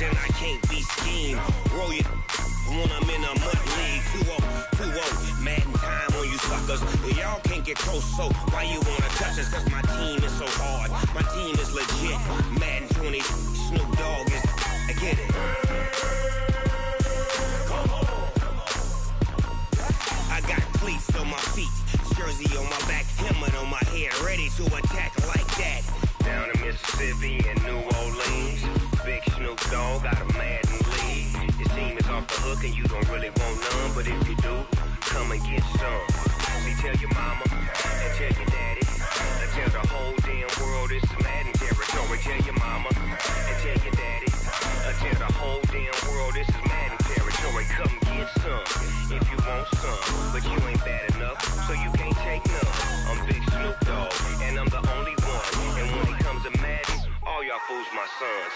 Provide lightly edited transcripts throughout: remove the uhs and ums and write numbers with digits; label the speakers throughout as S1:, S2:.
S1: touched and I can't be schemed. Roll your when I'm in a mud league. 2-0, Madden time on you suckers. Y'all can't get close, so why you wanna touch us? Cause my team is so hard. My team is legit. Madden 20, Snoop Dogg is. I get it. I got cleats on my feet, jersey on my back, helmet on my head, ready to attack like that. Down in Mississippi and New Orleans, big Snoop Dogg got a Madden league. Your team is off the hook and you don't really want none, but if you do, come and get some. See, tell your mama and tell your daddy, and tell the whole damn world it's Madden territory. Tell your mama and tell your daddy, and tell the whole damn world this is Madden territory. Come get some if you want some, but you ain't bad enough, so you can't take none. I'm Big Snoop Dogg, and I'm the only one. And when it comes to Madden, all y'all fools my sons.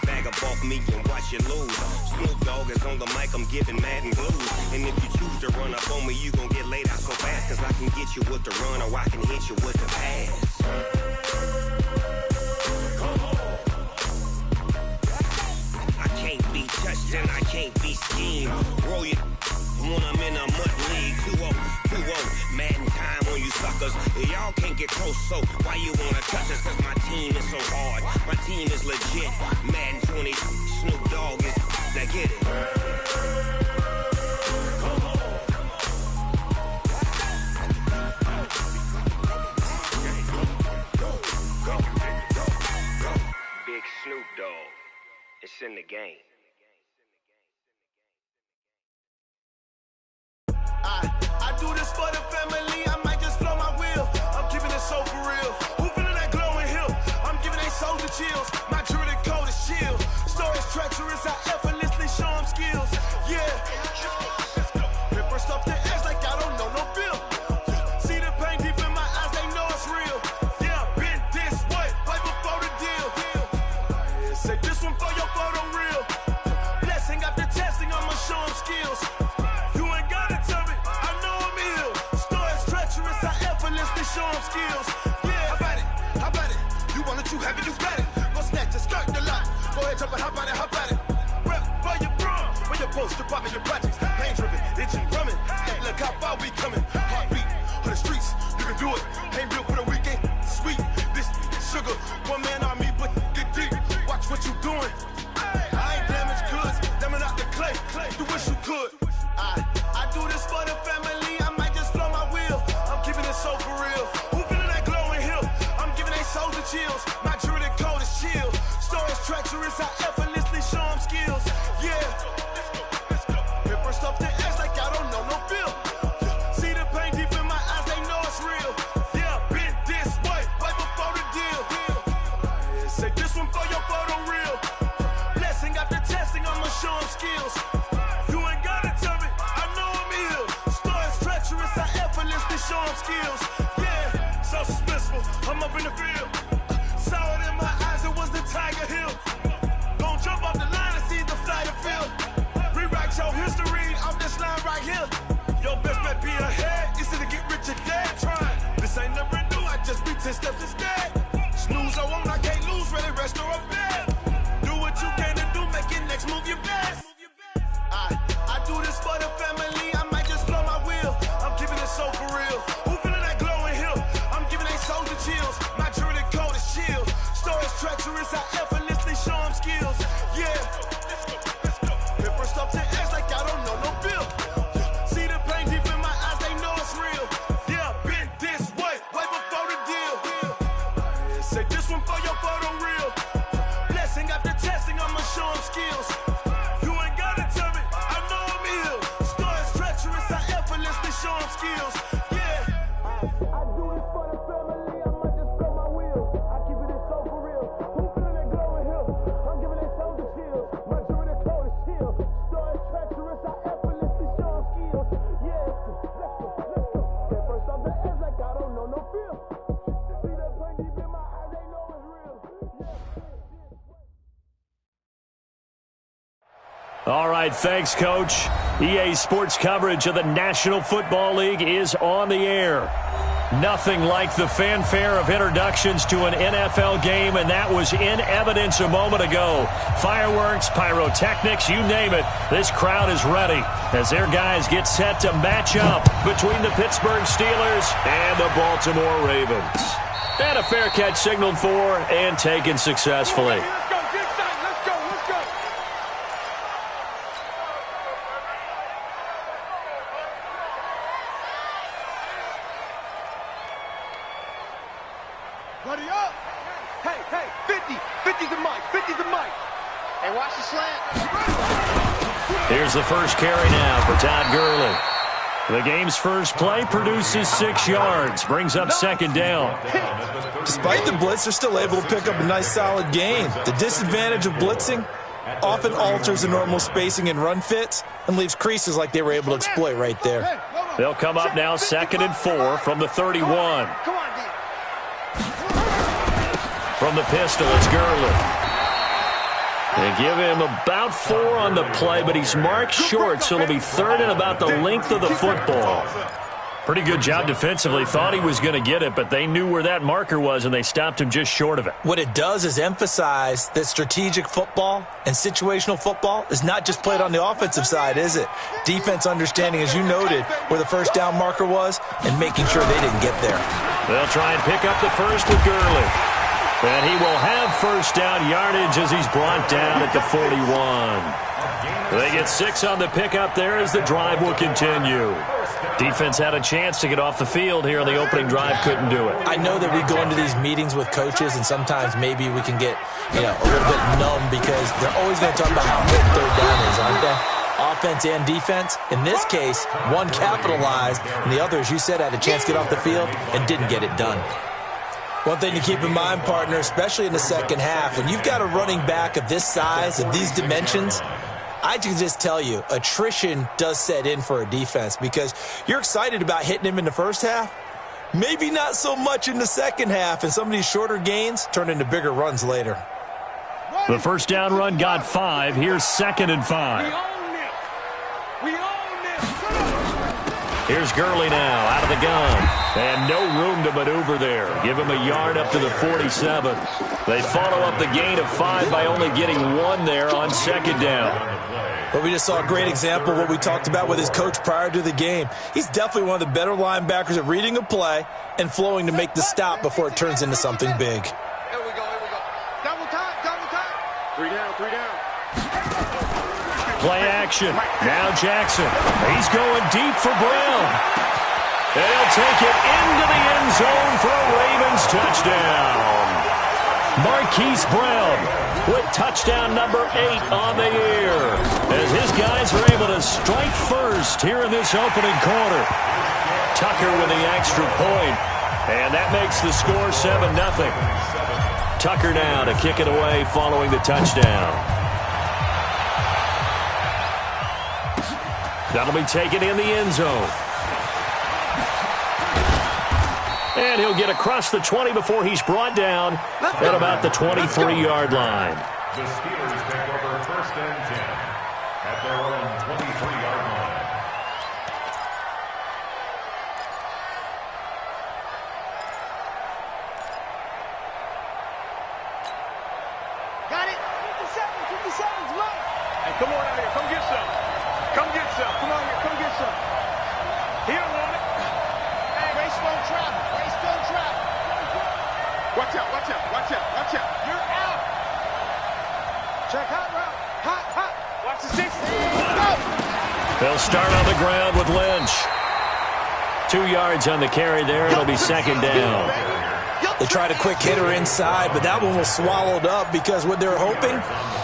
S1: Bag a bulk me and watch you lose. Snoop Dogg is on the mic, I'm giving Madden blues. And if you choose to run up on me, you gon' get laid out so fast. Cause I can get you with the run or I can hit you with the pass. I can't be touched and I can't be schemed. Roll your when I'm in a mud league. 2-0, Madden time on you suckers. Y'all can't get close, so why you wanna touch us? Cause my team is so hard. My team is legit. Madden 20, Snoop Dogg is. Now get it. Big Snoop Dogg. It's in the game.
S2: I do this for the family, I might just blow my wheel. I'm keeping it so for real. Who feeling that glowing hill? I'm giving they soldier chills. My jewelry code is chill. Stories treacherous, I effortlessly show them skills. Yeah. Paper stuff the edge like I don't know no feel. See the pain deep in my eyes, they know it's real. Yeah, been this way, way before the deal. Say this one for your photo real. Blessing after testing, I'ma show them skills. Show them skills. Yeah, how about it? You want it, you have it, you got it. Go snatch it, skirt the lot. Go ahead, jump it, how about it? Rep for your prom, where your post, department, your projects. Pain driven, itching, drumming. Hey, look how far we coming. Heartbeat on the streets, you can do it. Ain't built for the weekend. Sweet, this sugar, one man army, but get deep. Watch what you doing. I ain't damaged goods, damn out the clay. You wish you could. I do this for the family. I might just blow my wheel. I'm keeping it so for real. Who feeling that glowing hill? I'm giving they soldier chills. My jewelry code is chill. Stories treacherous, I effortlessly show them skills. Yeah. Paper stuff the edge like I don't know no feel. See the pain deep in my eyes, they know it's real. Yeah, been this way, way before the deal. Say this one for your photo real. Blessing after testing, I'ma show them skills. You ain't gotta tell me, I know I'm ill. Stories treacherous, I effortlessly show them skills. Yeah, so suspenseful, I'm up in the field. Saw it in my eyes, it was the Tiger Hill. Gon' jump off the line and see the flight of field. Rewrite your history off this line right here. Your best bet be ahead, easy to get rich or dead trying. This ain't never new, I just be 10 steps instead. Snooze or won't, I can't lose, ready, rest or a bed. Do what you can to do, make it next move your best. I do this for the family, I might just blow my wheel. I'm keeping it so for real. Who feeling that glowing hill? I'm giving they soldier chills. My jewelry code is chill. Stories treacherous, I effortlessly show them skills. Yeah. Paper stuff the edge like I don't know no feel. See the pain deep in my eyes, they know it's real. Yeah, been this way, way before the deal. Say this one for your photo real. Blessing after testing, I'ma show them skills. You ain't gotta tell me, I know I'm ill. Stories treacherous, I effortlessly show them skills. Yeah. I do this for the family, I might just blow my wheel. I keep it so for real. Who feeling that glowing hill? I'm giving they soldier chills. My jewelry code is chill. Stories treacherous, I effortlessly show them skills. Yeah. Let's go. That first off the edge like I don't know no feel. See that pain deep in my eyes, they know it's real.
S3: All right, thanks, Coach. EA Sports coverage of the National Football League is on the air. Nothing like the fanfare of introductions to an NFL game, and that was in evidence a moment ago. Fireworks, pyrotechnics, you name it. This crowd is ready as their guys get set to match up between the Pittsburgh Steelers and the Baltimore Ravens. And a fair catch signaled for and taken successfully.
S2: Buddy up! Hey, 50! 50's the mic! 50's the mic! Hey, watch the slant!
S3: Here's the first carry now for Todd Gurley. The game's first play produces 6 yards, brings up second down.
S4: Despite the blitz, they're still able to pick up a nice solid gain. The disadvantage of blitzing often alters the normal spacing and run fits and leaves creases like they were able to exploit right there.
S3: They'll come up now 2nd and 4 from the 31. From the pistol, it's Gurley. They give him about 4 on the play, but he's marked short, so it'll be 3rd and about the length of the football. Pretty good job defensively. Thought he was going to get it, but they knew where that marker was, and they stopped him just short of it.
S4: What it does is emphasize that strategic football and situational football is not just played on the offensive side, is it? Defense understanding, as you noted, where the first down marker was and making sure they didn't get there.
S3: They'll try and pick up the first with Gurley. And he will have first down yardage as he's brought down at the 41. They get 6 on the pickup there as the drive will continue. Defense had a chance to get off the field here on the opening drive, couldn't do it.
S4: I know that we go into these meetings with coaches, and sometimes maybe we can get, a little bit numb because they're always going to talk about how important third down is, aren't they? Offense and defense. In this case, one capitalized, and the other, as you said, had a chance to get off the field and didn't get it done. One thing to keep in mind, partner, especially in the second half, when you've got a running back of this size, of these dimensions, I can just tell you, attrition does set in for a defense because you're excited about hitting him in the first half. Maybe not so much in the second half, and some of these shorter gains turn into bigger runs later.
S3: The first down run got 5. Here's 2nd and 5.
S2: We own this!
S3: Here's Gurley now out of the gun. And no room to maneuver there. Give him a yard up to the 47. They follow up the gain of 5 by only getting 1 there on 2nd down.
S4: But we just saw a great example of what we talked about with his coach prior to the game. He's definitely one of the better linebackers at reading a play and flowing to make the stop before it turns into something big.
S2: Here we go. Double time. 3 down.
S3: Play action. Now Jackson. He's going deep for Brown. And he'll take it into the end zone for a Ravens touchdown. Marquise Brown with touchdown number 8 on the year as his guys are able to strike first here in this opening quarter. Tucker with the extra point, and that makes the score 7-0. Tucker now to kick it away following the touchdown. That'll be taken in the end zone. And he'll get across the 20 before he's brought down at about the 23-yard line.
S5: The Steelers take over 1st and 10 at their own 23-yard line.
S2: Got it! 57's left! Hey, come on out here. Come get some. Come on here. Come get some. He don't want it. Hey, race don't travel. Watch out. You're out. Check hot route. Hot. Watch the 6.
S3: They'll start on the ground with Lynch. 2 yards on the carry there. It'll be 2nd down.
S4: They tried a quick hitter inside, but that one was swallowed up because what they're hoping,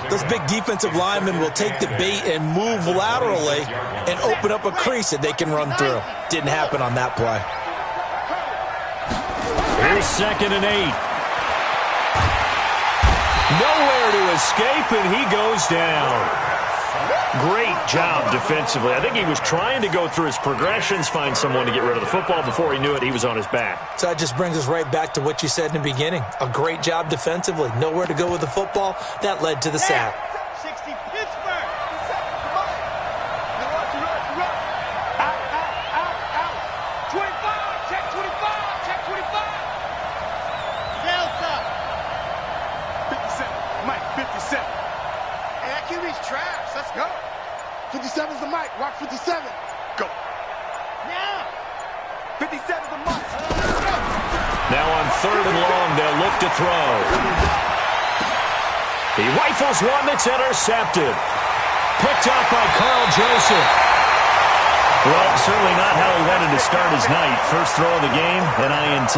S4: those big defensive linemen will take the bait and move laterally and open up a crease that they can run through. Didn't happen on that play.
S3: Here's 2nd and 8. Nowhere to escape, and he goes down. Great job defensively. I think he was trying to go through his progressions, find someone to get rid of the football. Before he knew it, he was on his back.
S4: So that just brings us right back to what you said in the beginning. A great job defensively. Nowhere to go with the football. That led to the sack.
S2: 60 Pittsburgh. Come on. Run. Out. 25. Check 25.
S3: Now on 3rd and long, they'll look to throw. He rifles one that's intercepted. Picked up by Carl Joseph. Well, certainly not how he wanted to start his night. First throw of the game, an INT.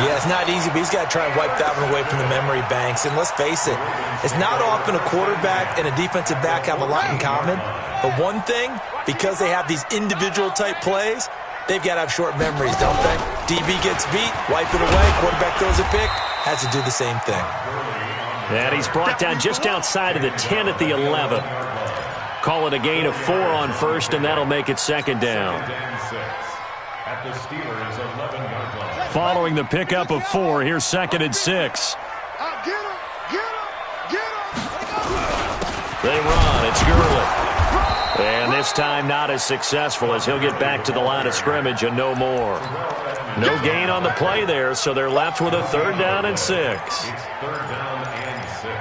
S4: Yeah, it's not easy, but he's got to try and wipe that one away from the memory banks. And let's face it, it's not often a quarterback and a defensive back have a lot in common. But one thing, because they have these individual type plays, they've got to have short memories, don't they? DB gets beat, wipe it away, quarterback throws a pick, has to do the same thing.
S3: And he's brought down just outside of the 10 at the 11. Call it a gain of 4 on 1st, and that'll make it 2nd down.
S5: At the Steelers' 11-yard line.
S3: Following the pickup of 4, here's 2nd and 6. They run. It's Gurley. And this time not as successful as he'll get back to the line of scrimmage and no more. No gain on the play there, so they're left with a 3rd down and 6.
S5: It's 3rd down and 6.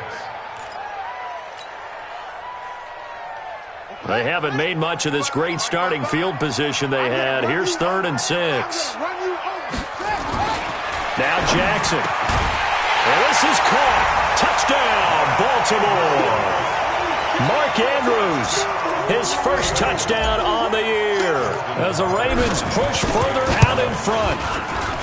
S3: They haven't made much of this great starting field position they had. Here's 3rd and 6. Now Jackson. And this is caught. Touchdown, Baltimore. Mark Andrews, his first touchdown on the year as the Ravens push further out in front.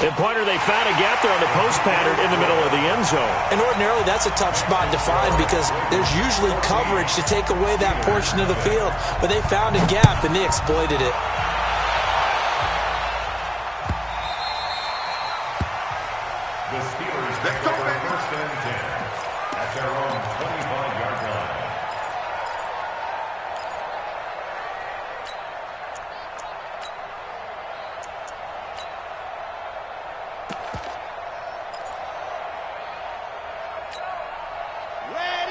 S3: And Pointer, they found a gap there on the post pattern in the middle of the end zone.
S4: And ordinarily, that's a tough spot to find because there's usually coverage to take away that portion of the field. But they found a gap, and they exploited it.
S5: The Steelers take over 1st and 10 at their own 25-yard line.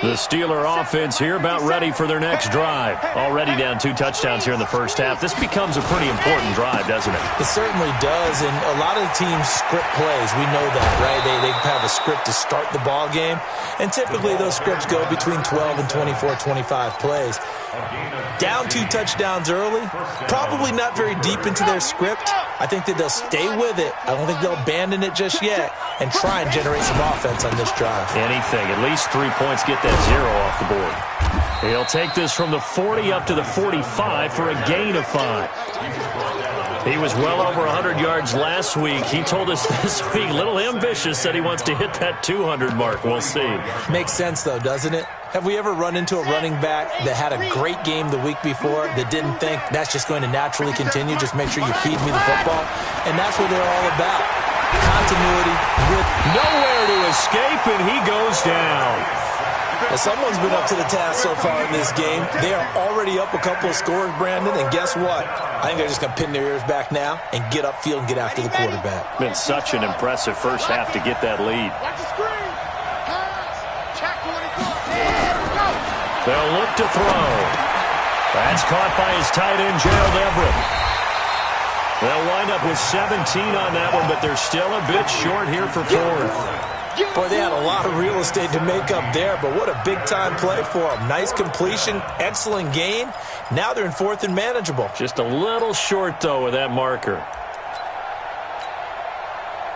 S3: The Steeler offense here about ready for their next drive. Already down 2 touchdowns here in the first half. This becomes a pretty important drive, doesn't it?
S4: It certainly does, and a lot of the teams script plays. We know that, right? They have a script to start the ball game, and typically those scripts go between 12 and 24, 25 plays. Down 2 touchdowns early, probably not very deep into their script. I think that they'll stay with it. I don't think they'll abandon it just yet and try and generate some offense on this drive.
S3: Anything. At least 3 points, get that 0 off the board. He'll take this from the 40 up to the 45 for a gain of 5. He was well over 100 yards last week. He told us this week, a little ambitious, said he wants to hit that 200 mark. We'll see.
S4: Makes sense, though, doesn't it? Have we ever run into a running back that had a great game the week before that didn't think that's just going to naturally continue? Just make sure you feed me the football. And that's what they're all about. Continuity with
S3: nowhere to escape, and he goes down.
S4: Well, someone's been up to the task so far in this game. They are already up a couple of scores, Brandon, and guess what? I think they're just going to pin their ears back now and get upfield and get after the quarterback.
S3: Been such an impressive first half to get that lead. They'll look to throw. That's caught by his tight end, Gerald Everett. They'll wind up with 17 on that one, but they're still a bit short here for 4th.
S4: Boy, they had a lot of real estate to make up there, but what a big-time play for them. Nice completion, excellent gain. Now they're in 4th and manageable.
S3: Just a little short, though, with that marker.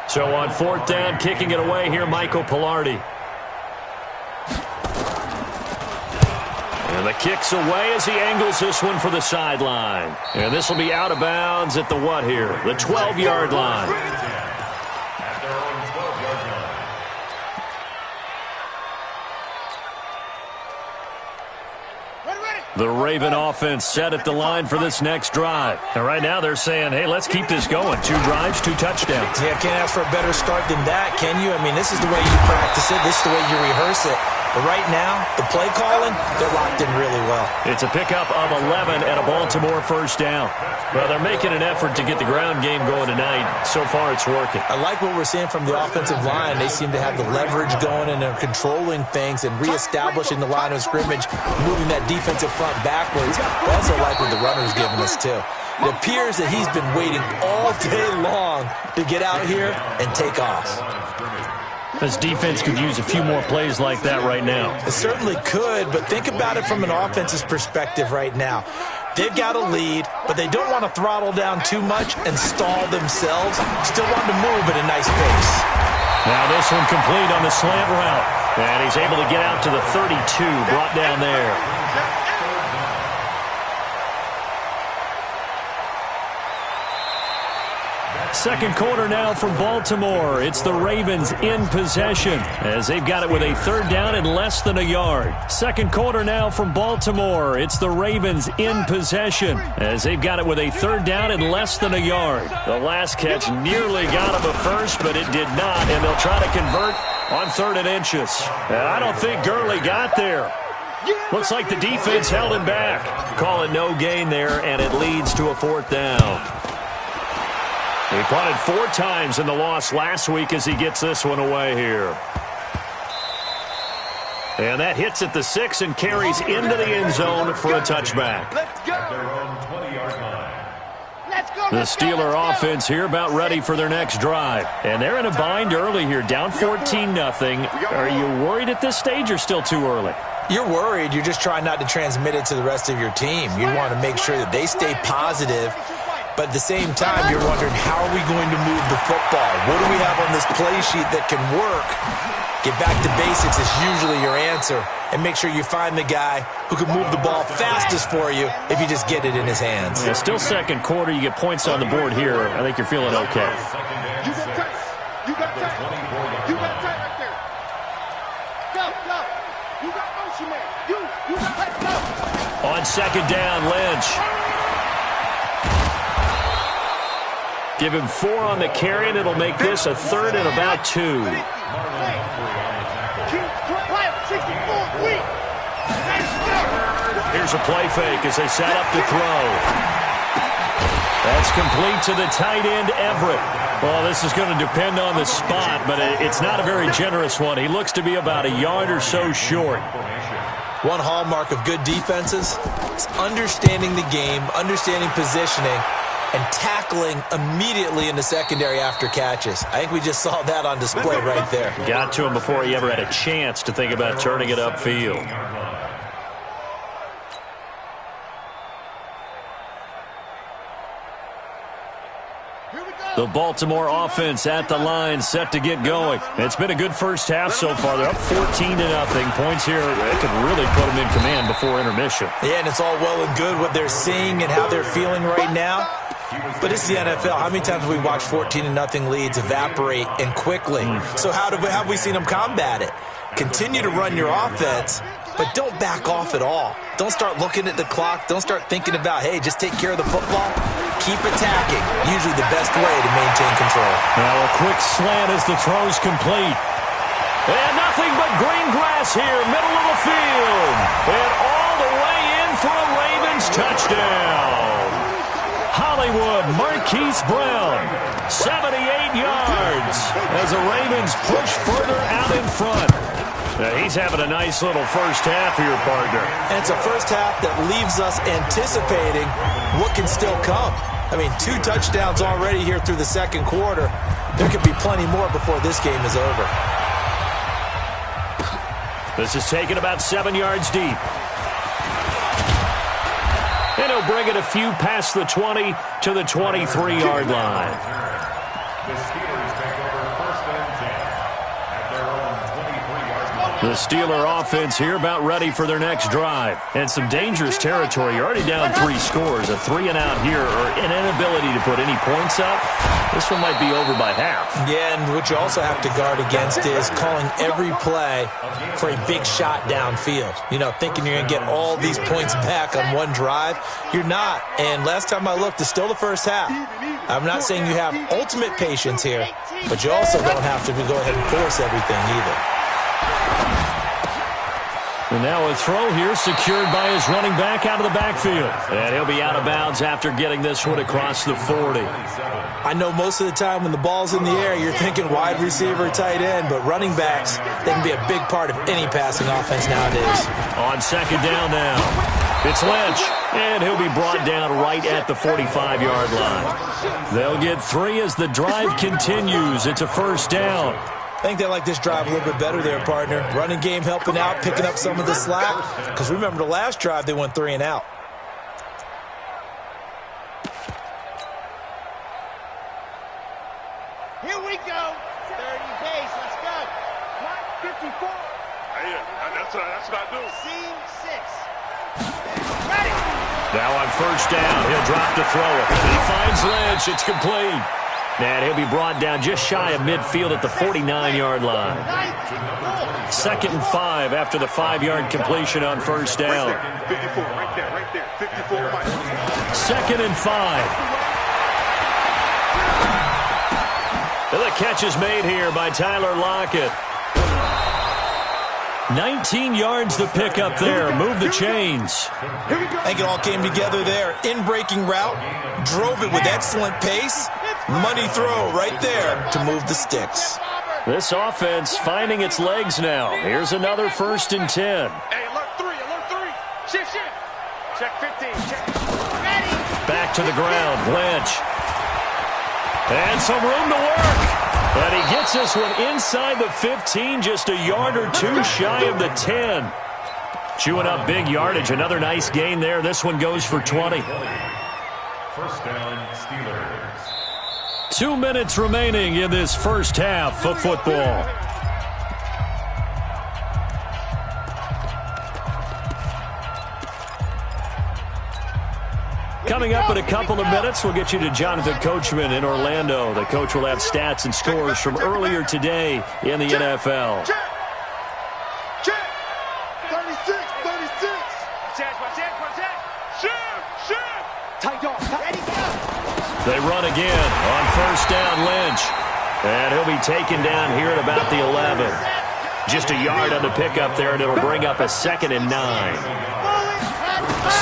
S3: So on 4th down, kicking it away here, Michael Pilardi. And the kick's away as he angles this one for the sideline. And this will be out of bounds at the what here? The 12-yard line. The Raven offense set at the line for this next drive. And right now they're saying, hey, let's keep this going. 2 drives, 2 touchdowns.
S4: Yeah, can't ask for a better start than that, can you? I mean, this is the way you practice it. This is the way you rehearse it. But right now, the play calling, they're locked in really well.
S3: It's a pickup of 11 and a Baltimore first down. Well, they're making an effort to get the ground game going tonight. So far, it's working.
S4: I like what we're seeing from the offensive line. They seem to have the leverage going, and they're controlling things and reestablishing the line of scrimmage, moving that defensive front backwards. I also like what the runner's giving us, too. It appears that he's been waiting all day long to get out here and take off.
S3: This defense could use a few more plays like that right now.
S4: It certainly could, but think about it from an offense's perspective right now. They've got a lead, but they don't want to throttle down too much and stall themselves. Still want to move at a nice pace.
S3: Now this one complete on the slant route. And he's able to get out to the 32, brought down there. Second quarter now from Baltimore. It's the Ravens in possession as they've got it with a third down and less than a yard. Second quarter now from Baltimore. It's the Ravens in possession as they've got it with a third down and less than a yard. The last catch nearly got him a first, but it did not, and they'll try to convert on 3rd and inches. I don't think Gurley got there. Looks like the defense held him back. Call it no gain there, and it leads to a 4th down. He punted 4 times in the loss last week as he gets this one away here. And that hits at the 6 and carries into the end zone for a touchback. The Steeler offense here about ready for their next drive. And they're in a bind early here, down 14-0. Are you worried at this stage or still too early?
S4: You're worried. You're just trying not to transmit it to the rest of your team. You want to make sure that they stay positive. But at the same time, you're wondering, how are we going to move the football? What do we have on this play sheet that can work? Get back to basics is usually your answer. And make sure you find the guy who can move the ball fastest for you if you just get it in his hands.
S3: Yeah, still second quarter. You get points on the board here. I think you're feeling okay.
S2: You got tight. You got tight. You got tight right there. Go, go. You got motion, man. You got tight. Go.
S3: On second down, Lynch. Give him 4 on the carry, and it'll make this a 3rd and about 2. Here's a play fake as they set up to throw. That's complete to the tight end, Everett. Well, this is going to depend on the spot, but it's not a very generous one. He looks to be about a yard or so short.
S4: One hallmark of good defenses is understanding the game, understanding positioning, and tackling immediately in the secondary after catches. I think we just saw that on display right there.
S3: Got to him before he ever had a chance to think about turning it upfield. The Baltimore offense at the line, set to get going. It's been a good first half so far. They're up 14-0. Points here, it could really put them in command before intermission.
S4: Yeah, and it's all well and good what they're seeing and how they're feeling right now. But it's the NFL. How many times have we watched 14-0 leads evaporate and quickly? So how have we seen them combat it? Continue to run your offense, but don't back off at all. Don't start looking at the clock. Don't start thinking about, hey, just take care of the football. Keep attacking. Usually the best way to maintain control.
S3: Now a quick slant as the throw's complete. And nothing but green grass here, middle of the field. And all the way in for a Ravens touchdown. Hollywood, Marquise Brown, 78 yards as the Ravens push further out in front. Now he's having a nice little first half here, partner.
S4: And it's a first half that leaves us anticipating what can still come. I mean, 2 touchdowns already here through the second quarter. There could be plenty more before this game is over.
S3: This is taken about 7 yards deep. And he'll bring it a few past the 20 to the 23-yard line.
S5: The Steelers take over 1st and 10 at their own 23-yard line.
S3: The Steeler offense here about ready for their next drive. And some dangerous territory. You're already down 3 scores. A 3-and-out here, or an inability to put any points up. This one might be over by half. Yeah, and what you also have to guard against is calling every play for a big shot downfield. You know, thinking you're going to get all these points back on one drive. You're not. And last time I looked, it's still the first half. I'm not saying you have ultimate patience here, but you also don't have to go ahead and force everything either. And now a throw here secured by his running back out of the backfield. And he'll be out of bounds after getting this one across the 40. I know most of the time when the ball's in the air, you're thinking wide receiver, tight end, but running backs, they can be a big part of any passing offense nowadays. On second down now, it's Lynch, and he'll be brought down right at the 45-yard line. They'll get 3 as the drive continues. It's a first down. I think they like this drive a little bit better there, partner. Running game helping out, picking up some of the slack. Because remember the last drive, they went 3 and out.
S2: Here we go. 30 base. Let's go. 54.
S6: Yeah, that's what I do.
S2: Seam 6. Ready.
S3: Now on first down, he'll drop to throw it. He finds Lynch. It's complete. And he'll be brought down just shy of midfield at the 49-yard line. 2nd and 5 after the 5-yard completion on first down.
S6: 54, right there. 54.
S3: 2nd and 5. The catch is made here by Tyler Lockett. 19 yards the pick up there. Move the chains.
S4: I think it all came together there. In-breaking route, drove it with excellent pace. Money throw right there to move the sticks.
S3: This offense finding its legs now. Here's another 1st and 10.
S6: Hey, alert 3. Shift. Check 15, check.
S2: Ready.
S3: Back to the ground, Lynch. And some room to work. And he gets this one inside the 15, just a yard or two shy of the 10. Chewing up big yardage. Another nice gain there. This one goes for 20.
S5: 1st down, Steelers.
S3: 2 minutes remaining in this first half of football. Coming up in a couple of minutes, we'll get you to Jonathan Coachman in Orlando. The coach will have stats and scores from earlier today in the NFL.
S6: Check. 36. Shift.
S2: Tight dog. Ready, go.
S3: They run again on first down, Lynch. And he'll be taken down here at about the 11. Just a yard on the pickup there, and it'll bring up a 2nd and 9.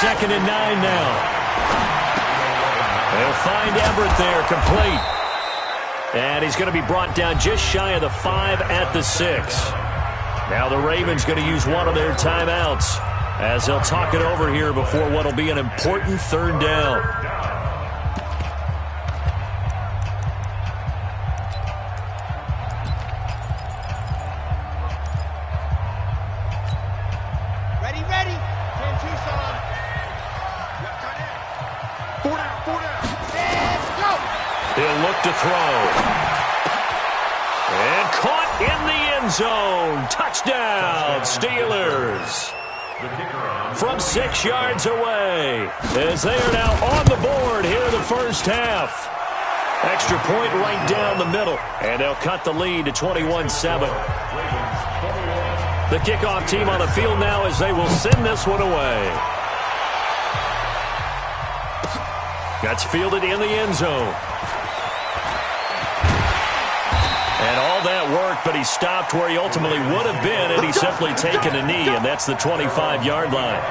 S3: 2nd and 9 now. They'll find Everett there, complete. And he's going to be brought down just shy of the 5 at the 6. Now the Ravens going to use one of their timeouts as they'll talk it over here before what will be an important 3rd down.
S2: Ready. 10 Tucson.
S6: 4 down.
S2: Let's go.
S3: He'll look to throw. And caught in the end zone. Touchdown, Steelers. From 6 yards away, as they are now on the board here in the first half. Extra point right down the middle, and they'll cut the lead to 21-7. The kickoff team on the field now as they will send this one away. That's fielded in the end zone. And all that work, but he stopped where he ultimately would have been, and he's simply taken a knee, and that's the 25-yard line.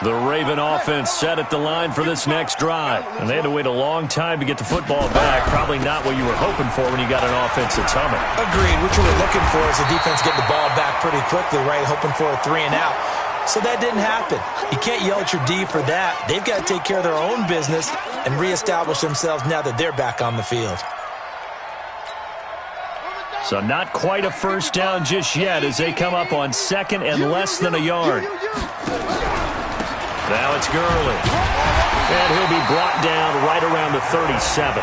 S3: The Raven offense set at the line for this next drive, and they had to wait a long time to get the football back. Probably not what you were hoping for when you got an offense that's humming.
S4: Agreed. What you were looking for is the defense getting the ball back pretty quickly, right? Hoping for a 3 and out. So that didn't happen. You can't yell at your D for that. They've got to take care of their own business and reestablish themselves now that they're back on the field.
S3: So not quite a first down just yet as they come up on 2nd and less than a yard. Now it's Gurley. And he'll be brought down right around the 37.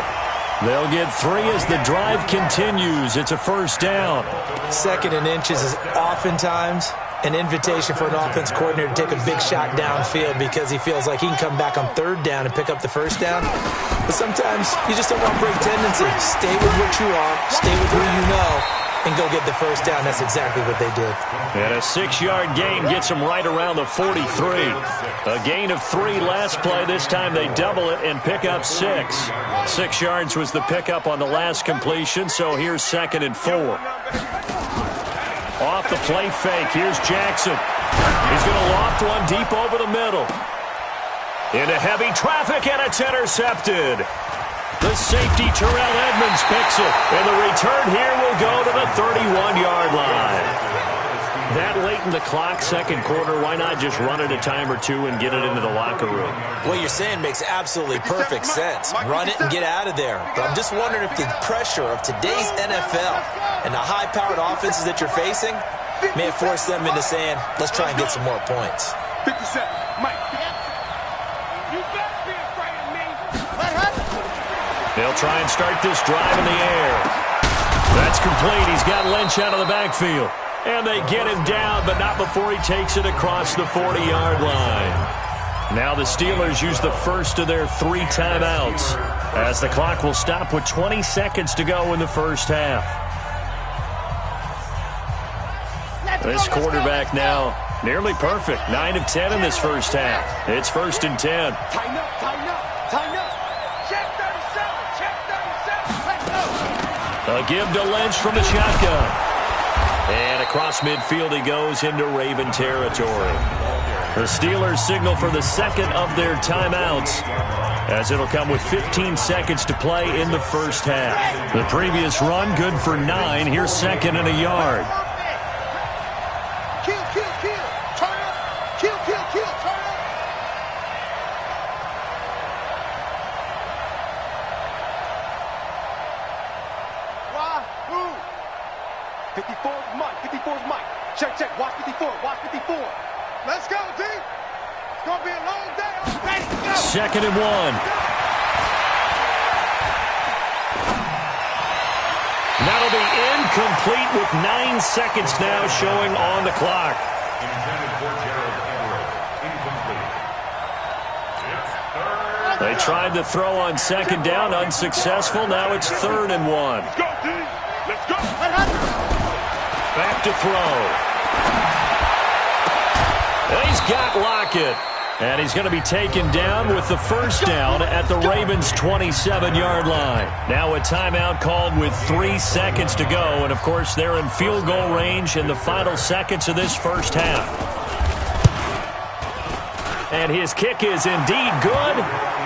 S3: They'll get 3 as the drive continues. It's a first down.
S4: 2nd and inches is oftentimes an invitation for an offense coordinator to take a big shot downfield because he feels like he can come back on 3rd down and pick up the first down. But sometimes you just don't want to break tendency. Stay with what you are, stay with who you know, and go get the first down. That's exactly what they did.
S3: And a 6-yard gain gets them right around the 43. A gain of 3 last play. This time they double it and pick up 6. 6 yards was the pickup on the last completion, so here's 2nd and 4. Off the play fake, here's Jackson. He's going to loft one deep over the middle. Into heavy traffic, and it's intercepted. The safety, Terrell Edmonds, picks it. And the return here will go to the 31-yard line. That late in the clock, 2nd quarter, why not just run it a time or two and get it into the locker room?
S4: What you're saying makes absolutely perfect sense. Run it and get out of there. But I'm just wondering if the pressure of today's NFL and the high-powered offenses that you're facing may have forced them into saying, let's try and get some more points.
S6: 57, Mike. You better be afraid of
S3: They'll try and start this drive in the air. That's complete. He's got Lynch out of the backfield. And they get him down, but not before he takes it across the 40-yard line. Now the Steelers use the first of their 3 timeouts, as the clock will stop with 20 seconds to go in the first half. This quarterback now nearly perfect. 9 of 10 in this first half. It's 1st and 10.
S6: Tighten up, tighten up, tighten up. Check 37, check 37.
S3: A give to Lynch from the shotgun. And across midfield he goes into Raven territory. The Steelers signal for the second of their timeouts, as it'll come with 15 seconds to play in the first half. The previous run good for 9. Here's 2nd and a yard.
S6: Kill, kill, kill. Turn up. Kill, kill, kill. Turn up. Why? Move. 54 is Mike. 54 is Mike. Check, check. Watch 54. Watch 54. Let's go, D. It's going to be a long day. Let's go.
S3: 2nd and 1. That'll be incomplete with 9 seconds now showing on the clock.
S5: Intended for Gerald Everett. Incomplete. It's 3rd.
S3: They tried to throw on 2nd down, unsuccessful. Now it's 3rd and 1.
S6: Let's go, D. Let's go.
S3: Back to throw. He's got Lockett. And he's going to be taken down with the first down at the Ravens' 27-yard line. Now a timeout called with 3 seconds to go. And, of course, they're in field goal range in the final seconds of this first half. And his kick is indeed good.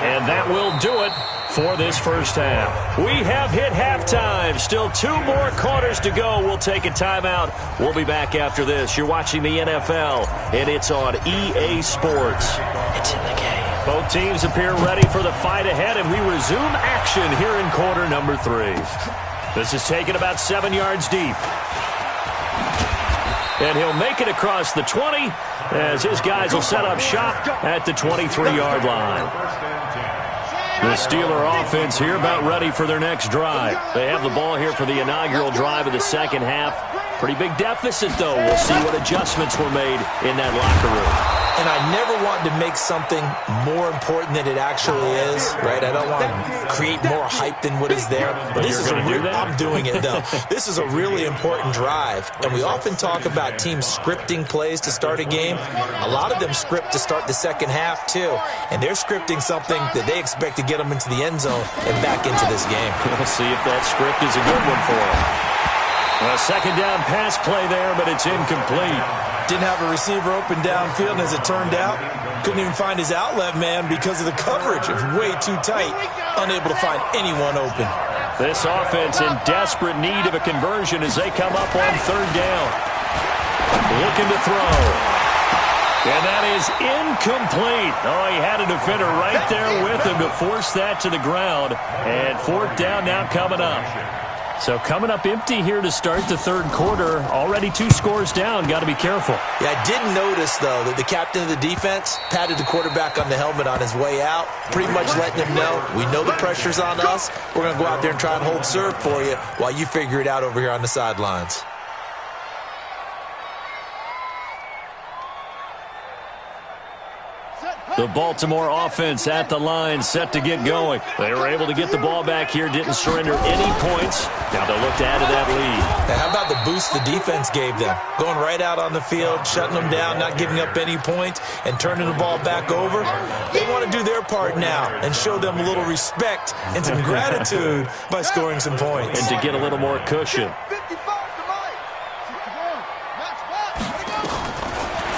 S3: And that will do it for this first half. We have hit halftime. Still 2 more quarters to go. We'll take a timeout. We'll be back after this. You're watching the NFL, and it's on EA Sports. It's in the game. Both teams appear ready for the fight ahead, and we resume action here in quarter number 3. This is taken about 7 yards deep. And he'll make it across the 20 as his guys will set up shop at the 23-yard line. The Steeler offense here about ready for their next drive. They have the ball here for the inaugural drive of the second half. Pretty big deficit, though. We'll see what adjustments were made in that locker room.
S4: And I never want to make something more important than it actually is, right? I don't want to create more hype than what is there. But this is I'm doing it, though. This is a really important drive. And we often talk about teams scripting plays to start a game. A lot of them script to start the second half, too. And they're scripting something that they expect to get them into the end zone and back into this game.
S3: We'll see if that script is a good one for them. A second down pass play there, but it's incomplete.
S4: Didn't have a receiver open downfield, and as it turned out, couldn't even find his outlet man because of the coverage. It was way too tight, unable to find anyone open.
S3: This offense in desperate need of a conversion as they come up on 3rd down. Looking to throw. And that is incomplete. Oh, he had a defender right there with him to force that to the ground. And 4th down now coming up. So coming up empty here to start the 3rd quarter. Already 2 scores down. Got to be careful.
S4: Yeah, I did notice, though, that the captain of the defense patted the quarterback on the helmet on his way out, pretty much letting him know, we know the pressure's on us. We're going to go out there and try and hold serve for you while you figure it out over here on the sidelines.
S3: The Baltimore offense at the line, set to get going. They were able to get the ball back here, didn't surrender any points. Now they'll look to add to that lead.
S4: Now, how about the boost the defense gave them? Going right out on the field, shutting them down, not giving up any points, and turning the ball back over. They want to do their part now and show them a little respect and some gratitude by scoring some points.
S3: And to get a little more cushion.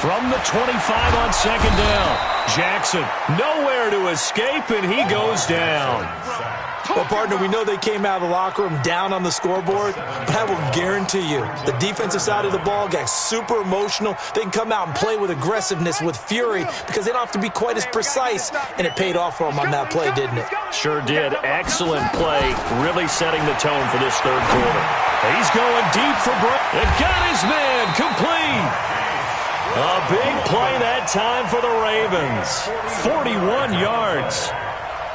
S3: From the 25 on 2nd down. Jackson nowhere to escape, and he goes down.
S4: Well, partner, we know they came out of the locker room down on the scoreboard, but I will guarantee you the defensive side of the ball got super emotional. They can come out and play with aggressiveness, with fury, because they don't have to be quite as precise, and it paid off for them on that play, didn't it?
S3: Sure did. Excellent play, really setting the tone for this 3rd quarter. He's going deep for Brown. And got his man complete. A big play that time for the Ravens. 41 yards.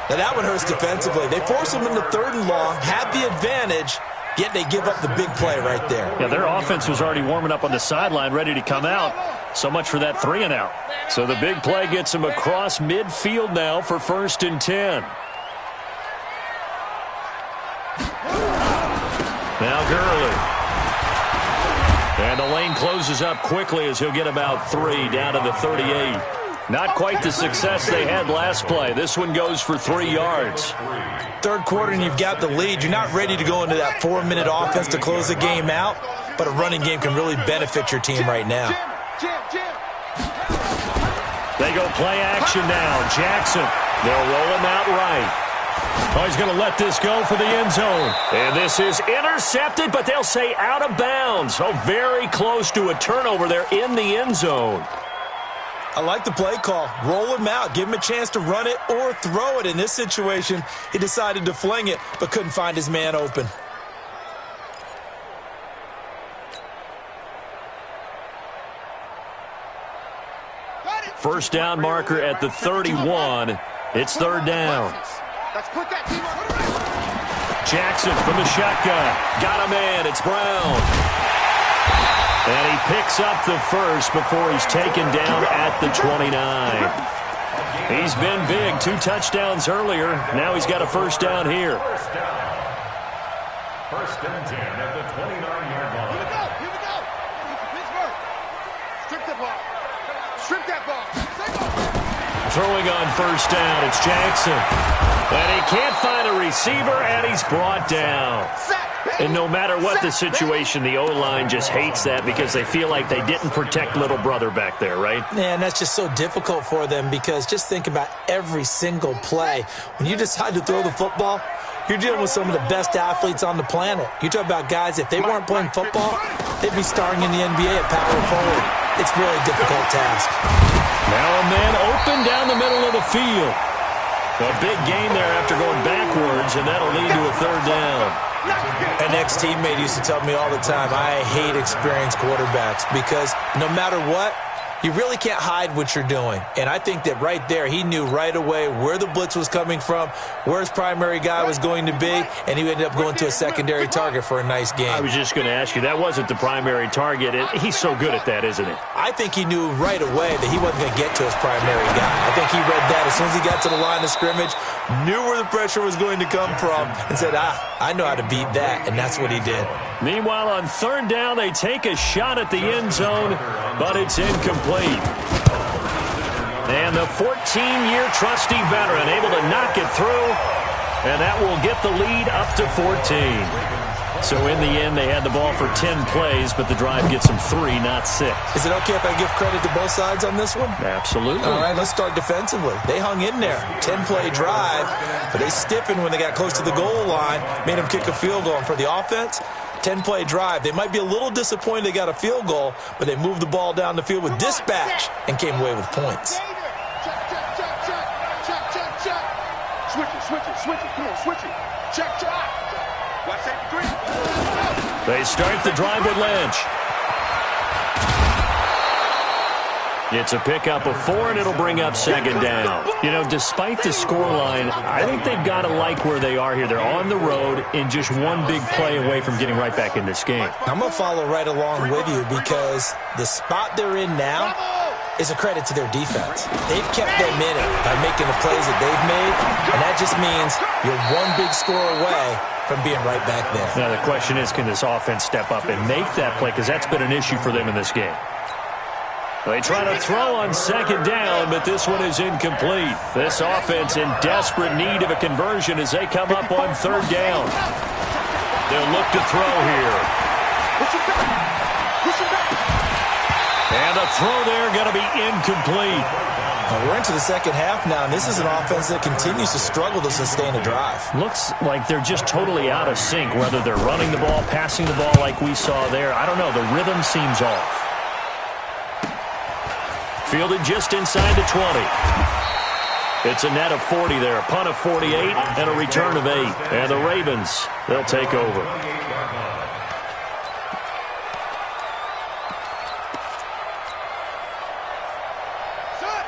S4: Now that one hurts defensively. They force them into 3rd and long, have the advantage, yet they give up the big play right there.
S3: Yeah, their offense was already warming up on the sideline, ready to come out. So much for that 3 and out. So the big play gets them across midfield now for 1st and 10. Now Gurley. And the lane closes up quickly as he'll get about 3 down to the 38. Not quite the success they had last play. This one goes for 3 yards.
S4: 3rd quarter and you've got the lead. You're not ready to go into that 4-minute offense to close the game out, but a running game can really benefit your team right now.
S3: They go play action now. Jackson. They'll roll him out right. Oh, he's going to let this go for the end zone. And this is intercepted, but they'll say out of bounds. Oh, very close to a turnover there in the end zone.
S4: I like the play call. Roll him out. Give him a chance to run it or throw it. In this situation, he decided to fling it, but couldn't find his man open.
S3: First down marker at the 31. It's 3rd down. Jackson from the shotgun. Got a man. It's Brown. And he picks up the first before he's taken down at the 29. He's been big. 2 touchdowns earlier. Now he's got a first down here.
S5: First and 10 at the 29-yard line.
S6: Here we go. Pittsburgh. Strip the ball. Strip that ball.
S3: Throwing on first down, it's Jackson. And he can't find a receiver, and he's brought down. And no matter what the situation, the O-line just hates that because they feel like they didn't protect little brother back there, right?
S4: Man, that's just so difficult for them because just think about every single play. When you decide to throw the football, you're dealing with some of the best athletes on the planet. You talk about guys, if they weren't playing football, they'd be starring in the NBA at power forward. It's a really difficult task.
S3: Now a man open down the middle of the field. A big gain there after going backwards, and that'll lead to a 3rd down.
S4: An ex-teammate used to tell me all the time, I hate experienced quarterbacks because no matter what, you really can't hide what you're doing. And I think that right there, he knew right away where the blitz was coming from, where his primary guy was going to be, and he ended up going to a secondary target for a nice game.
S3: I was just going to ask you, that wasn't the primary target. He's so good at that, isn't he?
S4: I think he knew right away that he wasn't going to get to his primary guy. I think he read that as soon as he got to the line of scrimmage, knew where the pressure was going to come from, and said, I know how to beat that, and that's what he did.
S3: Meanwhile, on 3rd down, they take a shot at the end zone, but it's incomplete. And the 14-year trusty veteran able to knock it through, and that will get the lead up to 14. So in the end, they had the ball for 10 plays, but the drive gets them 3, not 6.
S4: Is it okay if I give credit to both sides on this one?
S3: Absolutely.
S4: All right, let's start defensively. They hung in there. 10-play drive, but they stiffened when they got close to the goal line, made them kick a field goal. And for the offense, 10-play drive. They might be a little disappointed they got a field goal, but they moved the ball down the field with dispatch and came away with points.
S6: Switch it. Come on, switch it. Check. Watch that 3.
S3: They start the drive with Lynch. It's a pickup of 4, and it'll bring up 2nd down. You know, despite the scoreline, I think they've got to like where they are here. They're on the road and just one big play away from getting right back in this game.
S4: I'm going to follow right along with you because the spot they're in now is a credit to their defense. They've kept them in it by making the plays that they've made, and that just means you're one big score away from being right back there.
S3: Now, the question is, can this offense step up and make that play? Because that's been an issue for them in this game. They try to throw on 2nd down, but this one is incomplete. This offense in desperate need of a conversion as they come up on 3rd down. They'll look to throw here. And a throw there going to be incomplete.
S4: Now we're into the second half now, and this is an offense that continues to struggle to sustain a drive.
S3: Looks like they're just totally out of sync, whether they're running the ball, passing the ball like we saw there. I don't know. The rhythm seems off. Fielded just inside the 20. It's a net of 40 there. A punt of 48 and a return of 8. And the Ravens, they'll take over.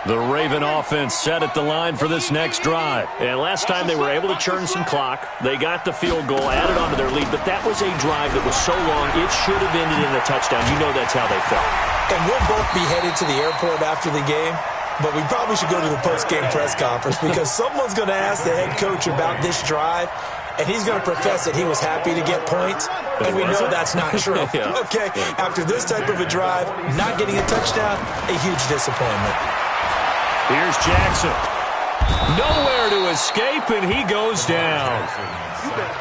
S3: The Raven offense set at the line for this next drive. And last time they were able to churn some clock. They got the field goal, added on to their lead, but that was a drive that was so long it should have ended in a touchdown. You know that's how they felt.
S4: And we'll both be headed to the airport after the game, but we probably should go to the post-game press conference because someone's going to ask the head coach about this drive, and he's going to profess that he was happy to get points, and we know that's not true.
S3: Yeah.
S4: Okay, after this type of a drive, not getting a touchdown, a huge disappointment.
S3: Here's Jackson. Nowhere to escape, and he goes down.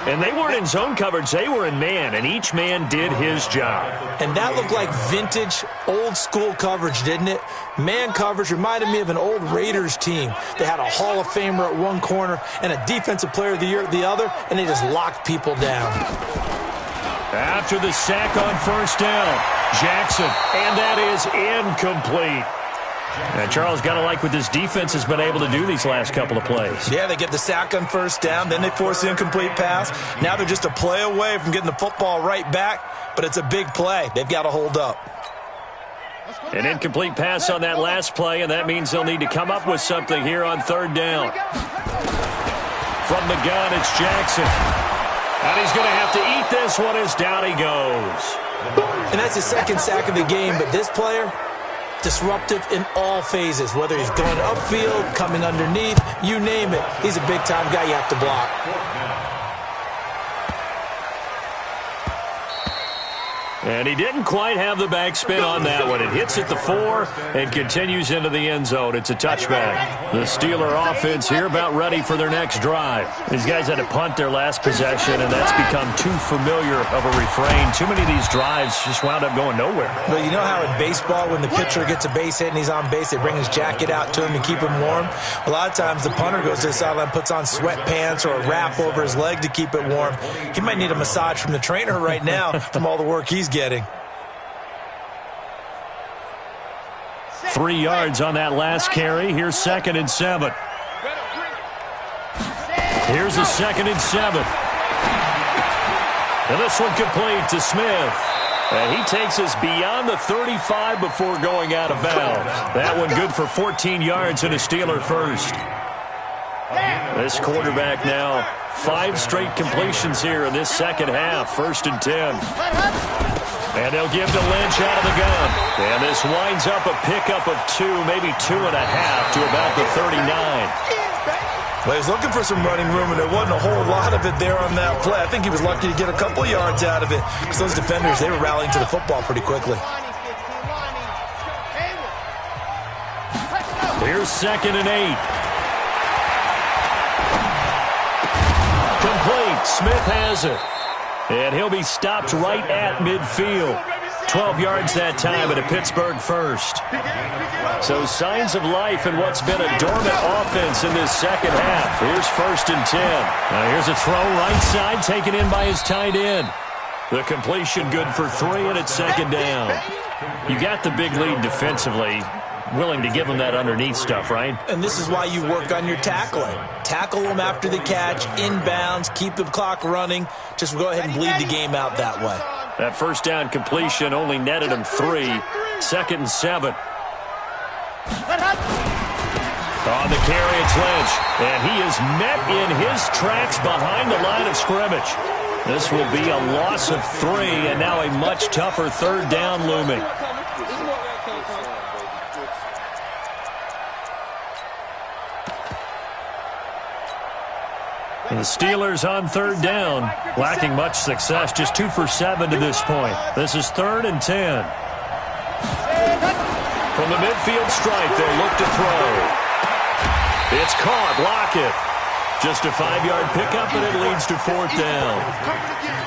S3: And they weren't in zone coverage. They were in man, and each man did his job.
S4: And that looked like vintage, old-school coverage, didn't it? Man coverage reminded me of an old Raiders team. They had a Hall of Famer at one corner and a Defensive Player of the Year at the other, and they just locked people down.
S3: After the sack on first down, Jackson, and that is incomplete. And Charles, got to like what this defense has been able to do these last couple of plays.
S4: Yeah, they get the sack on first down, then they force the incomplete pass. Now they're just a play away from getting the football right back, but it's a big play. They've got to hold up.
S3: An incomplete pass on that last play, and that means they'll need to come up with something here on third down. From the gun, it's Jackson. And he's going to have to eat this one as down he goes.
S4: And that's his second sack of the game, but this player, disruptive in all phases, whether he's going upfield, coming underneath, you name it. He's a big-time guy you have to block.
S3: And he didn't quite have the backspin on that one. It hits at the 4 and continues into the end zone. It's a touchback. The Steeler offense here about ready for their next drive. These guys had to punt their last possession, and that's become too familiar of a refrain. Too many of these drives just wound up going nowhere.
S4: But you know how in baseball, when the pitcher gets a base hit and he's on base, they bring his jacket out to him and keep him warm? A lot of times the punter goes to the sideline, puts on sweatpants or a wrap over his leg to keep it warm. He might need a massage from the trainer right now from all the work he's getting.
S3: 3 yards on that last carry. Here's 2nd and 7. Here's the 2nd and 7. And this one complete to Smith. And he takes us beyond the 35 before going out of bounds. That one good for 14 yards and a Steeler first. This quarterback now 5 straight completions here in this second half. 1st and 10. And they'll give to Lynch out of the gun. And this winds up a pickup of 2, maybe 2.5 to about the 39.
S4: Well, he was looking for some running room, and there wasn't a whole lot of it there on that play. I think he was lucky to get a couple of yards out of it because those defenders, they were rallying to the football pretty quickly.
S3: Here's 2nd and 8. Complete. Smith has it. And he'll be stopped right at midfield. 12 yards that time and a Pittsburgh first. So signs of life in what's been a dormant offense in this second half. Here's 1st and 10. Now here's a throw right side taken in by his tight end. The completion good for 3 and it's 2nd down. You got the big lead defensively. Willing to give them that underneath stuff, right?
S4: And this is why you work on your tackling. Tackle them after the catch, inbounds, keep the clock running. Just go ahead and bleed the game out that way.
S3: That first down completion only netted him 3. 2nd and 7. On the carry, it's Lynch. And he is met in his tracks behind the line of scrimmage. This will be a loss of 3, and now a much tougher 3rd down looming. The Steelers on 3rd down, lacking much success, just 2 for 7 to this point. This is 3rd and 10. From the midfield stripe, they'll look to throw. It's caught, Lockett. Just a 5-yard pickup, and it leads to 4th down.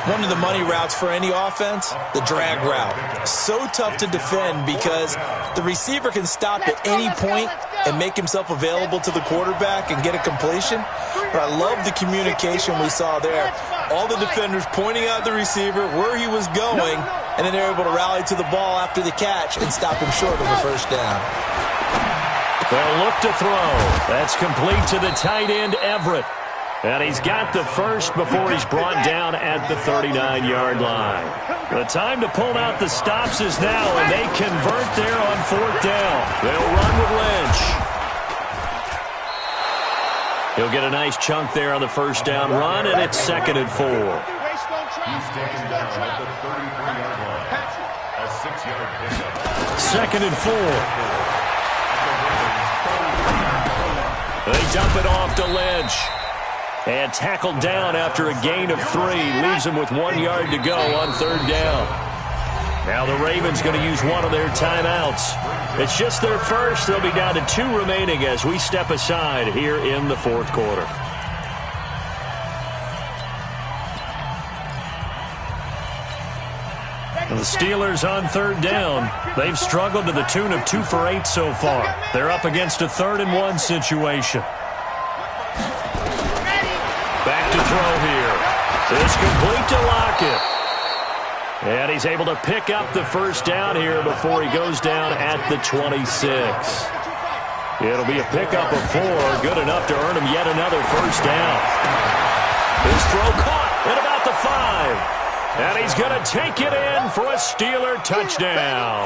S4: One of the money routes for any offense, the drag route. So tough to defend because the receiver can stop at any point and make himself available to the quarterback and get a completion. But I love the communication we saw there. All the defenders pointing out the receiver, where he was going, and then they're able to rally to the ball after the catch and stop him short of a 1st down.
S3: They'll look to throw. That's complete to the tight end, Everett. And he's got the first before he's brought down at the 39-yard line. The time to pull out the stops is now, and they convert there on 4th down. They'll run with Lynch. He'll get a nice chunk there on the first down run, and it's 2nd and 4.
S5: He's taken down at the 33-yard line. A 6-yard pickup.
S3: 2nd and 4. They dump it off to Lynch. And tackled down after a gain of 3. Leaves him with 1 yard to go on 3rd down. Now the Ravens going to use one of their timeouts. It's just their first. They'll be down to 2 remaining as we step aside here in the 4th quarter. The Steelers on 3rd down. They've struggled to the tune of 2 for 8 so far. They're up against a 3rd and 1 situation. Back to throw here. It's complete to Lockett. And he's able to pick up the first down here before he goes down at the 26. It'll be a pickup of 4, good enough to earn him yet another first down. His throw caught at about the 5. And he's going to take it in for a Steeler touchdown.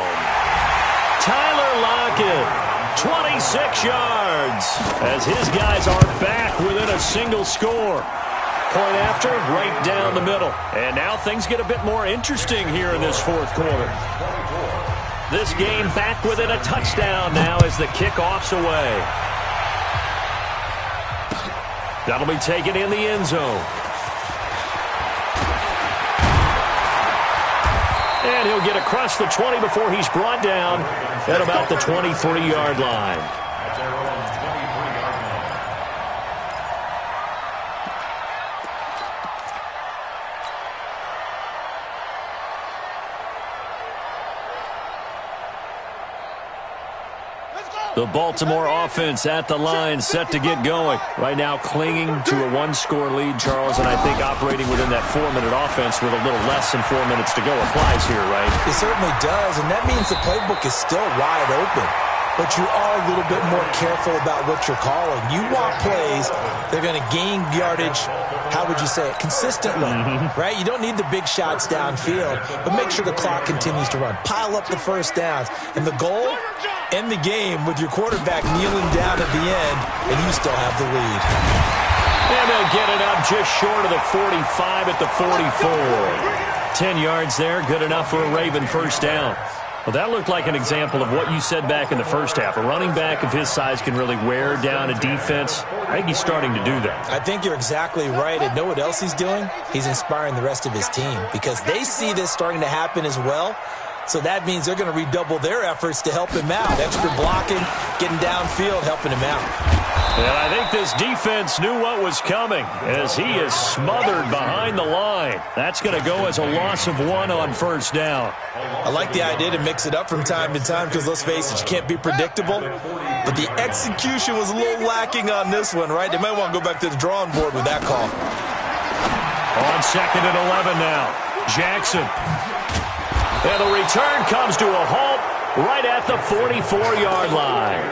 S3: Tyler Lockett, 26 yards, as his guys are back within a single score. Point after, right down the middle. And now things get a bit more interesting here in this 4th quarter. This game back within a touchdown now as the kickoff's away. That'll be taken in the end zone. And he'll get across the 20 before he's brought down at about the 23-yard line. The Baltimore offense at the line, set to get going. Right now clinging to a 1-score lead, Charles, and I think operating within that 4-minute offense with a little less than 4 minutes to go applies here, right?
S4: It certainly does, and that means the playbook is still wide open. But you are a little bit more careful about what you're calling. You want plays, they're going to gain yardage, how would you say it, consistently, right? You don't need the big shots downfield, but make sure the clock continues to run. Pile up the first downs. And the goal, end the game with your quarterback kneeling down at the end, and you still have the lead.
S3: And they'll get it up just short of the 45 at the 44. 10 yards there, good enough for a Raven first down. Well, that looked like an example of what you said back in the first half. A running back of his size can really wear down a defense. I think he's starting to do that. I
S4: think you're exactly right. And know what else he's doing? He's inspiring the rest of his team because they see this starting to happen as well. So that means they're going to redouble their efforts to help him out. Extra blocking, getting downfield, helping him out.
S3: And I think this defense knew what was coming as he is smothered behind the line. That's going to go as a loss of 1 on first down.
S4: I like the idea to mix it up from time to time because, let's face it, you can't be predictable. But the execution was a little lacking on this one, right? They might want to go back to the drawing board with that call.
S3: On 2nd and 11 now. Jackson. And the return comes to a halt right at the 44-yard line.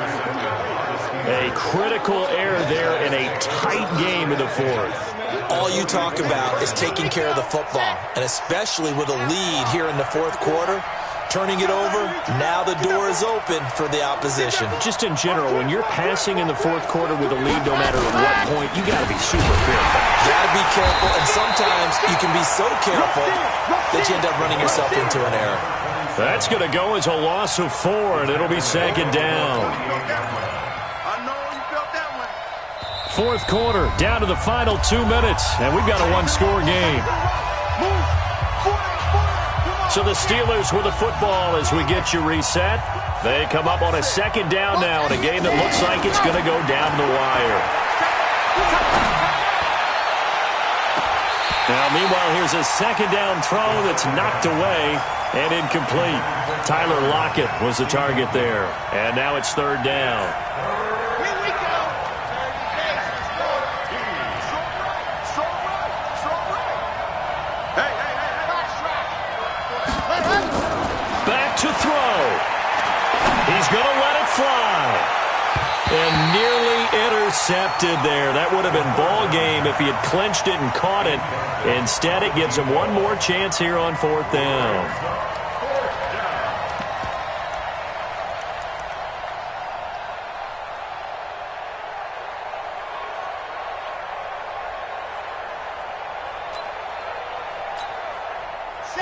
S3: A critical error there in a tight game in the 4th.
S4: All you talk about is taking care of the football, and especially with a lead here in the 4th quarter. Turning it over, now the door is open for the opposition.
S3: Just in general, when you're passing in the 4th quarter with a lead, no matter at what point, you got to be super careful.
S4: Got to be careful, and sometimes you can be so careful that you end up running yourself into an error.
S3: That's going to go as a loss of 4, and it'll be 2nd down. 4th quarter, down to the final 2 minutes, and we've got a 1-score game. So the Steelers with the football as we get you reset. They come up on a 2nd down now in a game that looks like it's going to go down the wire. Now, meanwhile, here's a 2nd down throw that's knocked away and incomplete. Tyler Lockett was the target there, and now it's 3rd down. To throw. He's going to let it fly. And nearly intercepted there. That would have been ball game if he had clinched it and caught it. Instead, it gives him one more chance here on 4th down.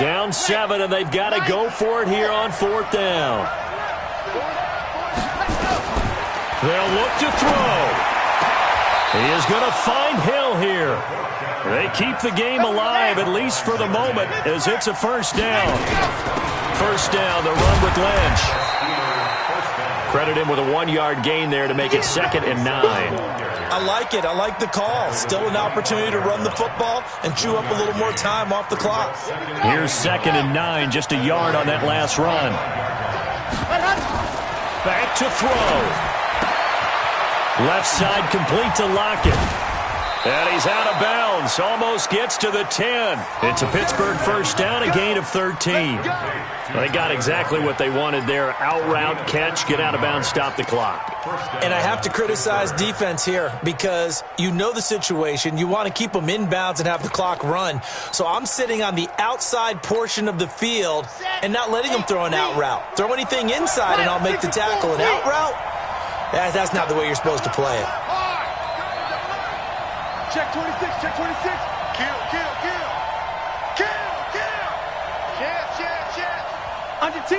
S3: Down 7, and they've got to go for it here on 4th down. They'll look to throw. He is going to find Hill here. They keep the game alive, at least for the moment, as it's a 1st down. 1st down, the run with Lynch. Credit him with a 1-yard gain there to make it 2nd and 9.
S4: I like it. I like the call. Still an opportunity to run the football and chew up a little more time off the clock.
S3: Here's 2nd and 9, just a yard on that last run. Back to throw. Left side complete to Lockett. And he's out of bounds. Almost gets to the 10. It's a Pittsburgh 1st down, a gain of 13. They got exactly what they wanted there. Out route, catch, get out of bounds, stop the clock.
S4: And I have to criticize defense here because you know the situation. You want to keep them inbounds and have the clock run. So I'm sitting on the outside portion of the field and not letting them throw an out route. Throw anything inside and I'll make the tackle. An out route? That's not the way you're supposed to play it.
S6: Check 26, check 26. Kill, kill, kill. Kill, kill. Check. Under 10.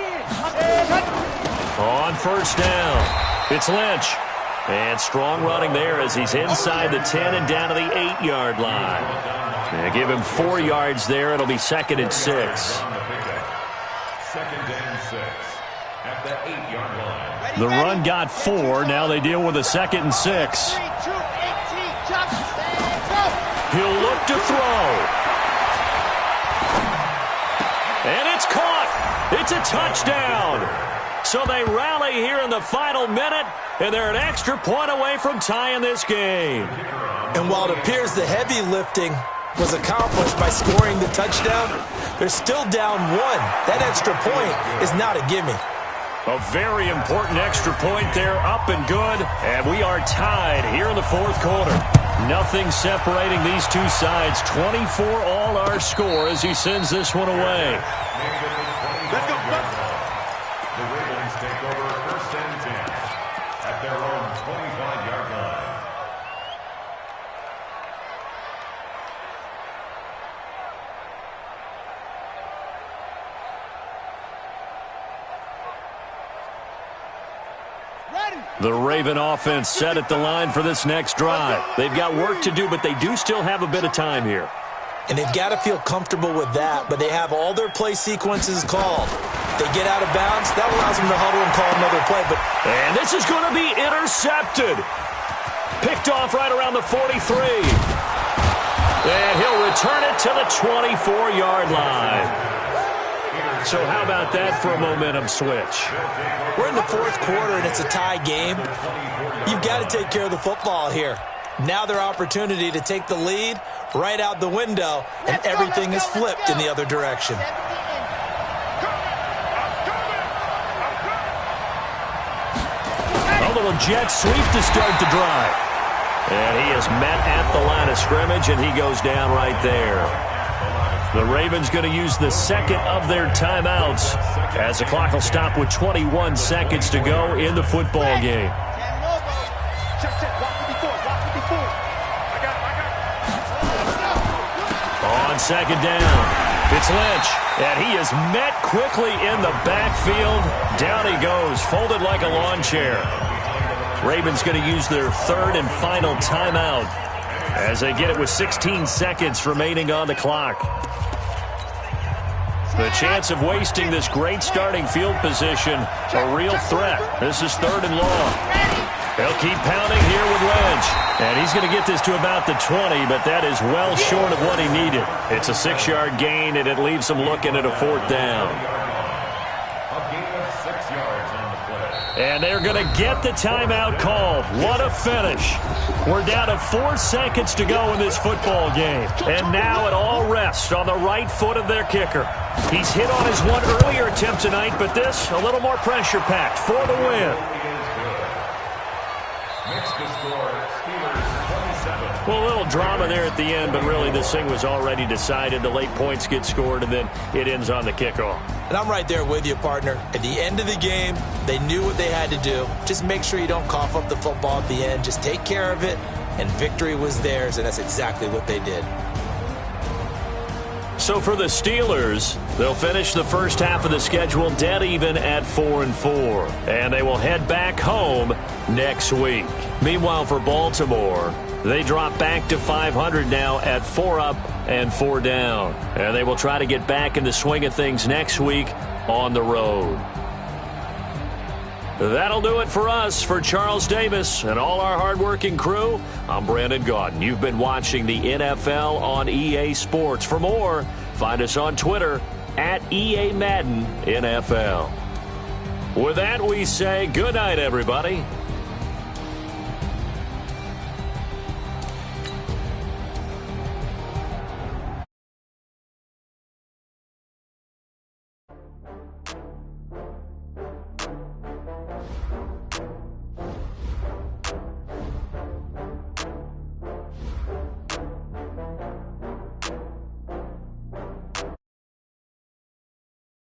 S3: On 1st down, it's Lynch. And strong running there as he's inside the 10 and down to the 8-yard line. They give him 4 yards there. It'll be 2nd and 6.
S5: 2nd and 6 at the 8-yard line.
S3: The run got 4. Now they deal with a 2nd and 6. He'll look to throw. And it's caught. It's a touchdown. So they rally here in the final minute, and they're an extra point away from tying this game.
S4: And while it appears the heavy lifting was accomplished by scoring the touchdown, they're still down 1. That extra point is not a gimme.
S3: A very important extra point there, up and good. And we are tied here in the 4th quarter. Nothing separating these two sides. 24 all our score as he sends this one away.
S6: Let's go.
S5: The Ravens take over 1st and 10 at their own 25-yard line.
S3: The Raven offense set at the line for this next drive. They've got work to do, but they do still have a bit of time here.
S4: And they've got to feel comfortable with that, but they have all their play sequences called. If they get out of bounds, that allows them to huddle and call another play.
S3: And this is going to be intercepted. Picked off right around the 43. And he'll return it to the 24-yard line. So how about that for a momentum switch?
S4: We're in the 4th quarter, and it's a tie game. You've got to take care of the football here. Now their opportunity to take the lead right out the window, and everything is flipped in the other direction.
S3: A little jet sweep to start the drive. And he is met at the line of scrimmage, and he goes down right there. The Ravens going to use the 2nd of their timeouts as the clock will stop with 21 seconds to go in the football game. On 2nd down, it's Lynch, and he is met quickly in the backfield. Down he goes, folded like a lawn chair. Ravens going to use their 3rd and final timeout as they get it with 16 seconds remaining on the clock. The chance of wasting this great starting field position, a real threat. This is 3rd and long. They'll keep pounding here with Lynch. And he's going to get this to about the 20, but that is well short of what he needed. It's a 6-yard gain, and it leaves him looking at a 4th down.
S5: A gain of 6 yards on the play.
S3: And they're going to get the timeout called. What a finish. We're down to 4 seconds to go in this football game. And now it all rests on the right foot of their kicker. He's hit on his one earlier attempt tonight, but this a little more pressure-packed for the win.
S5: Makes the score Steelers 27.
S3: Well, a little drama there at the end, but really this thing was already decided. The late points get scored, and then it ends on the kickoff.
S4: And I'm right there with you, partner. At the end of the game, they knew what they had to do. Just make sure you don't cough up the football at the end. Just take care of it, and victory was theirs, and that's exactly what they did.
S3: So for the Steelers, they'll finish the first half of the schedule dead even at 4-4. And they will head back home next week. Meanwhile, for Baltimore, they drop back to 500 now at 4 up and 4 down. And they will try to get back in the swing of things next week on the road. That'll do it for us. For Charles Davis and all our hardworking crew, I'm Brandon Gaudin. You've been watching the NFL on EA Sports. For more, find us on Twitter at EA Madden NFL. With that, we say good night, everybody.